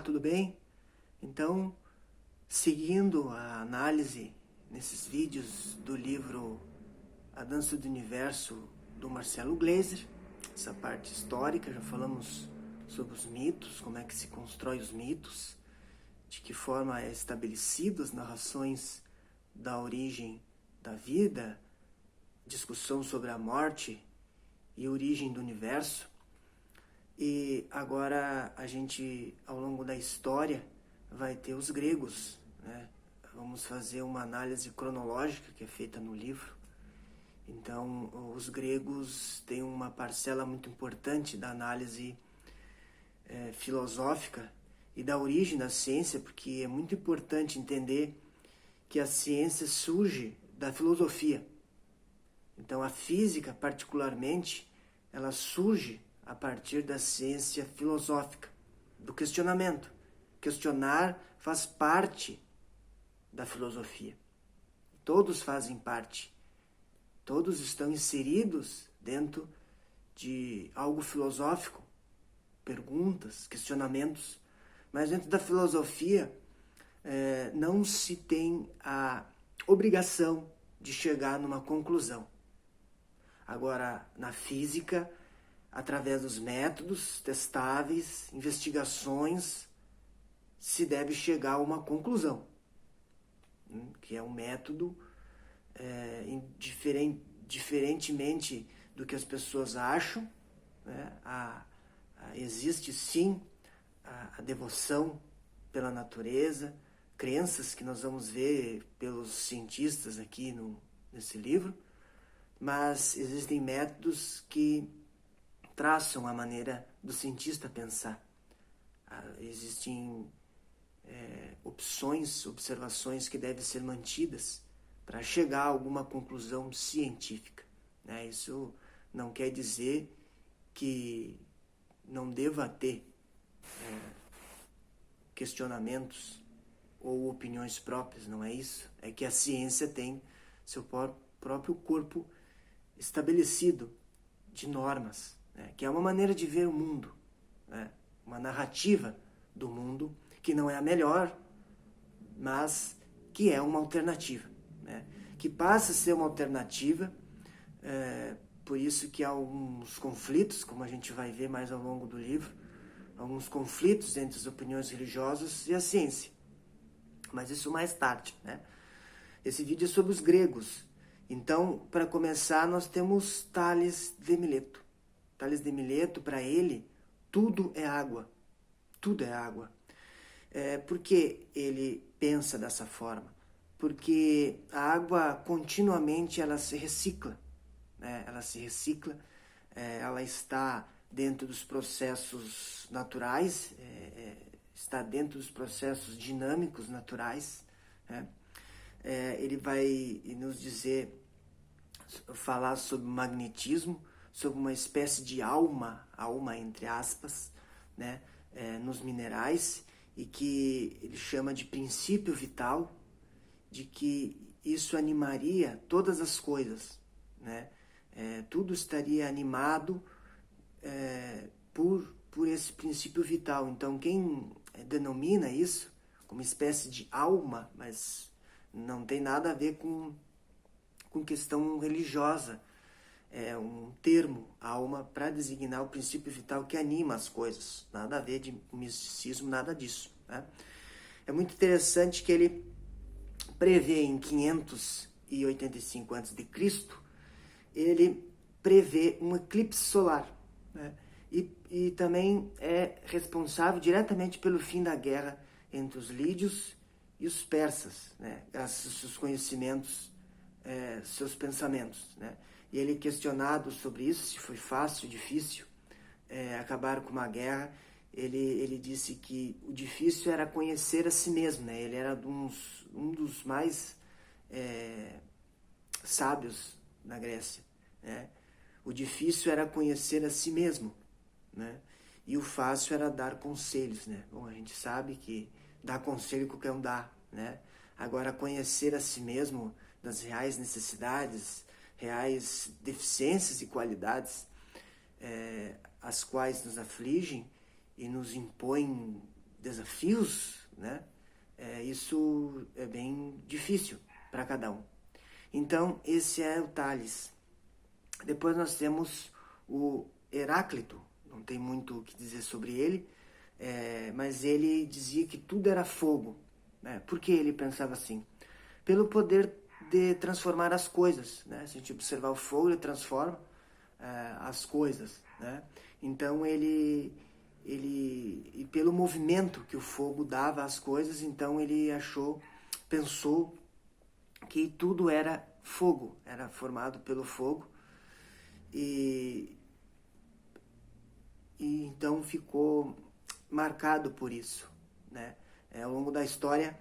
tudo bem? Então, seguindo a análise nesses vídeos do livro A Dança do Universo, do Marcelo Gleiser, essa parte histórica, já falamos sobre os mitos, como é que se constrói os mitos, de que forma é estabelecido as narrações da origem da vida, discussão sobre a morte e origem do universo. E agora a gente, ao longo da história, vai ter os gregos, né? Vamos fazer uma análise cronológica que é feita no livro. Então, os gregos têm uma parcela muito importante da análise filosófica e da origem da ciência, porque é muito importante entender que a ciência surge da filosofia. Então, a física, particularmente, ela surge a partir da ciência filosófica, do questionamento. Questionar faz parte da filosofia. Todos fazem parte. Todos estão inseridos dentro de algo filosófico, perguntas, questionamentos. Mas dentro da filosofia não se tem a obrigação de chegar numa conclusão. Agora, na física, através dos métodos testáveis, investigações, se deve chegar a uma conclusão, que é um método diferentemente do que as pessoas acham, né? Existe sim a devoção pela natureza, crenças que nós vamos ver pelos cientistas aqui nesse livro, mas existem métodos que traçam a maneira do cientista pensar. Existem opções, observações que devem ser mantidas para chegar a alguma conclusão científica, né? Isso não quer dizer que não deva ter questionamentos ou opiniões próprias, não é isso? É que a ciência tem seu próprio corpo estabelecido de normas, que é uma maneira de ver o mundo, né? Uma narrativa do mundo que não é a melhor, mas que é uma alternativa, né? Que passa a ser uma alternativa, por isso que há alguns conflitos, como a gente vai ver mais ao longo do livro, alguns conflitos entre as opiniões religiosas e a ciência, mas isso mais tarde, né? Esse vídeo é sobre os gregos. Então, para começar, nós temos Tales de Mileto. Tales de Mileto, para ele, tudo é água. Tudo é água. Por que ele pensa dessa forma? Porque a água, continuamente, ela se recicla. Né? Ela se recicla, ela está dentro dos processos naturais, está dentro dos processos dinâmicos naturais, né? Ele vai nos falar sobre magnetismo, sobre uma espécie de alma entre aspas, né, nos minerais, e que ele chama de princípio vital, de que isso animaria todas as coisas, né? Tudo estaria animado por esse princípio vital. Então, quem denomina isso como espécie de alma, mas não tem nada a ver com questão religiosa. É um termo, alma, para designar o princípio vital que anima as coisas. Nada a ver de misticismo, nada disso, né? É muito interessante que ele prevê em 585 a.C., ele prevê um eclipse solar, né? E também é responsável diretamente pelo fim da guerra entre os lídios e os persas, né? Graças aos seus conhecimentos, seus pensamentos, né? E ele, questionado sobre isso, se foi fácil, difícil acabar com uma guerra, ele disse que o difícil era conhecer a si mesmo, né? Ele era um dos mais sábios na Grécia, né? O difícil era conhecer a si mesmo, né? E o fácil era dar conselhos, né? Bom, a gente sabe que dar conselho qualquer um dá, né? Agora, conhecer a si mesmo das reais necessidades, reais deficiências e qualidades, as quais nos afligem e nos impõem desafios, né? Isso é bem difícil para cada um. Então, esse é o Tales. Depois nós temos o Heráclito, não tem muito o que dizer sobre ele, mas ele dizia que tudo era fogo. Né? Por que ele pensava assim? Pelo poder de transformar as coisas. Né? Se a gente observar o fogo, ele transforma as coisas. Né? Então e pelo movimento que o fogo dava às coisas, então ele pensou que tudo era fogo, era formado pelo fogo, e então ficou marcado por isso, né? Ao longo da história,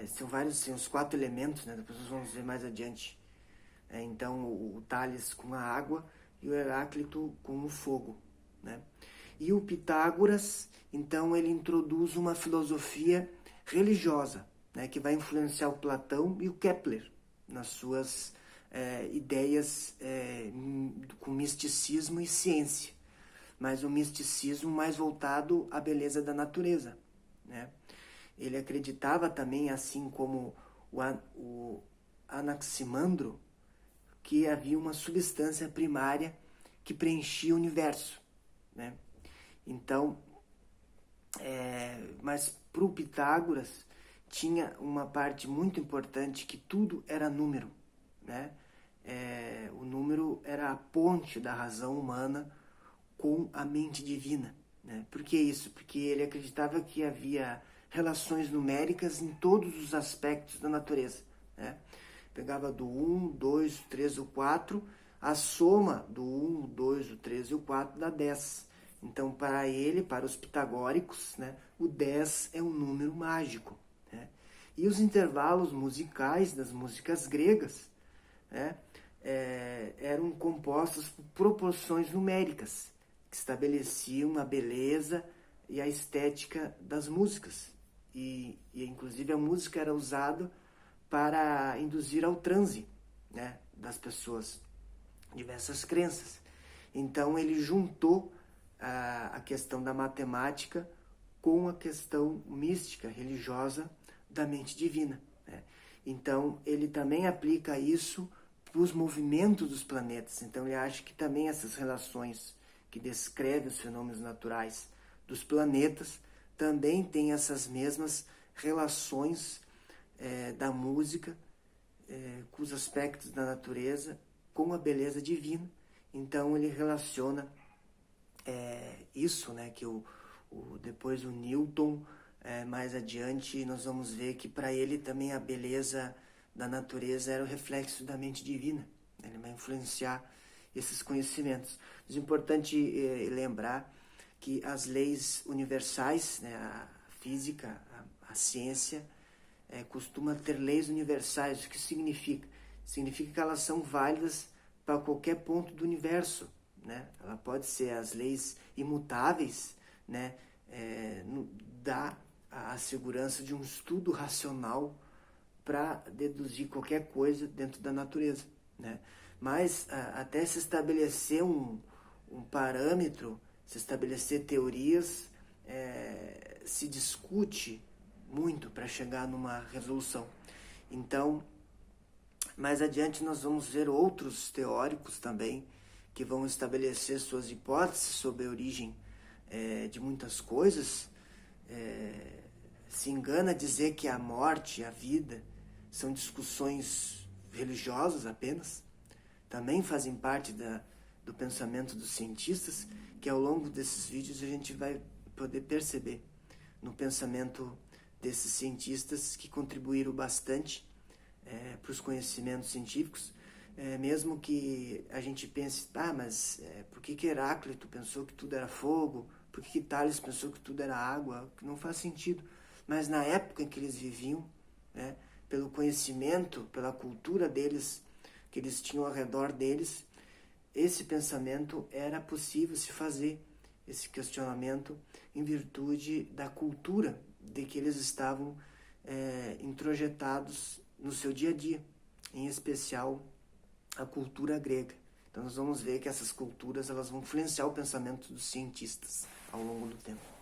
são os 4 elementos, né? Depois nós vamos ver mais adiante. Então, o Tales com a água e o Heráclito com o fogo, né? E o Pitágoras, então, ele introduz uma filosofia religiosa, né? Que vai influenciar o Platão e o Kepler nas suas ideias com misticismo e ciência, mas um misticismo mais voltado à beleza da natureza, né? Ele acreditava também, assim como o Anaximandro, que havia uma substância primária que preenchia o universo, né? Então, mas para o Pitágoras tinha uma parte muito importante, que tudo era número, né? O número era a ponte da razão humana com a mente divina, né? Por que isso? Porque ele acreditava que havia relações numéricas em todos os aspectos da natureza, né? Pegava do 1, 2, 3 ou 4, a soma do 1, 2, o 3 e o 4 dá 10. Então, para ele, para os pitagóricos, né, o 10 é um número mágico, né? E os intervalos musicais das músicas gregas, né, eram compostos por proporções numéricas, que estabeleciam a beleza e a estética das músicas. E inclusive a música era usada para induzir ao transe, né, das pessoas, diversas crenças. Então ele juntou a questão da matemática com a questão mística, religiosa da mente divina, né? Então ele também aplica isso para os movimentos dos planetas. Então ele acha que também essas relações que descrevem os fenômenos naturais dos planetas também têm essas mesmas relações da música com os aspectos da natureza, com a beleza divina. Então ele relaciona isso, né, que depois o Newton, mais adiante, nós vamos ver que para ele também a beleza da natureza era o reflexo da mente divina. Ele vai influenciar esses conhecimentos. Mas é importante lembrar que as leis universais, né, a física, a ciência, costuma ter leis universais. O que significa? Significa que elas são válidas para qualquer ponto do universo, né? Ela pode ser as leis imutáveis, né? Dá a segurança de um estudo racional para deduzir qualquer coisa dentro da natureza, né? Mas até se estabelecer um parâmetro, se estabelecer teorias, se discute muito para chegar numa resolução. Então, mais adiante nós vamos ver outros teóricos também que vão estabelecer suas hipóteses sobre a origem de muitas coisas. Se engana dizer que a morte e a vida são discussões religiosas apenas. Também fazem parte do pensamento dos cientistas, que ao longo desses vídeos a gente vai poder perceber no pensamento desses cientistas que contribuíram bastante para os conhecimentos científicos, mesmo que a gente pense, mas por que Heráclito pensou que tudo era fogo? Por que Tales pensou que tudo era água? Que não faz sentido. Mas na época em que eles viviam, pelo conhecimento, pela cultura deles, que eles tinham ao redor deles, esse pensamento era possível se fazer, esse questionamento, em virtude da cultura de que eles estavam introjetados no seu dia a dia, em especial a cultura grega. Então nós vamos ver que essas culturas elas vão influenciar o pensamento dos cientistas ao longo do tempo.